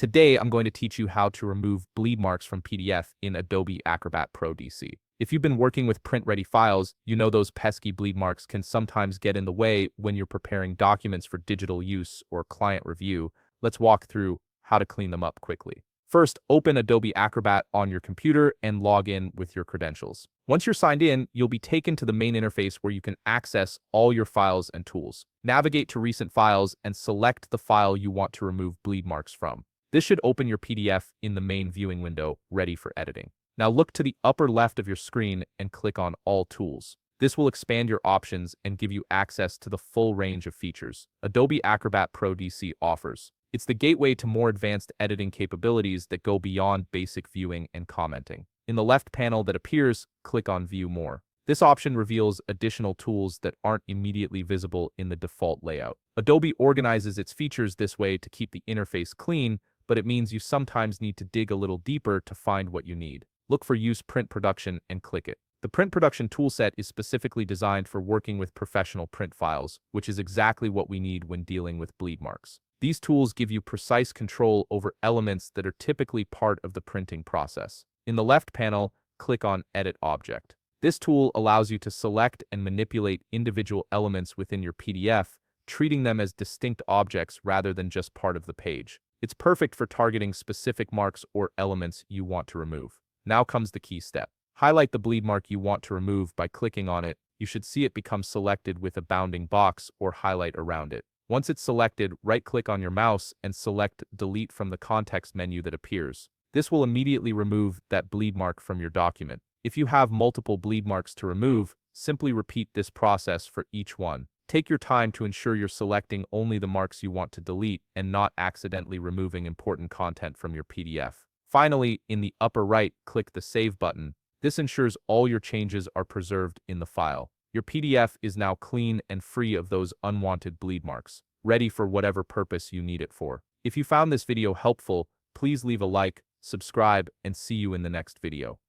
Today, I'm going to teach you how to remove bleed marks from PDF in Adobe Acrobat Pro DC. If you've been working with print-ready files, you know those pesky bleed marks can sometimes get in the way when you're preparing documents for digital use or client review. Let's walk through how to clean them up quickly. First, open Adobe Acrobat on your computer and log in with your credentials. Once you're signed in, you'll be taken to the main interface where you can access all your files and tools. Navigate to recent files and select the file you want to remove bleed marks from. This should open your PDF in the main viewing window, ready for editing. Now look to the upper left of your screen and click on All Tools. This will expand your options and give you access to the full range of features Adobe Acrobat Pro DC offers. It's the gateway to more advanced editing capabilities that go beyond basic viewing and commenting. In the left panel that appears, click on View More. This option reveals additional tools that aren't immediately visible in the default layout. Adobe organizes its features this way to keep the interface clean, but it means you sometimes need to dig a little deeper to find what you need. Look for Use Print Production and click it. The Print Production toolset is specifically designed for working with professional print files, which is exactly what we need when dealing with bleed marks. These tools give you precise control over elements that are typically part of the printing process. In the left panel, click on Edit Object. This tool allows you to select and manipulate individual elements within your PDF, treating them as distinct objects rather than just part of the page. It's perfect for targeting specific marks or elements you want to remove. Now comes the key step. Highlight the bleed mark you want to remove by clicking on it. You should see it become selected with a bounding box or highlight around it. Once it's selected, right-click on your mouse and select Delete from the context menu that appears. This will immediately remove that bleed mark from your document. If you have multiple bleed marks to remove, simply repeat this process for each one. Take your time to ensure you're selecting only the marks you want to delete and not accidentally removing important content from your PDF. Finally, in the upper right, click the Save button. This ensures all your changes are preserved in the file. Your PDF is now clean and free of those unwanted bleed marks, ready for whatever purpose you need it for. If you found this video helpful, please leave a like, subscribe, and see you in the next video.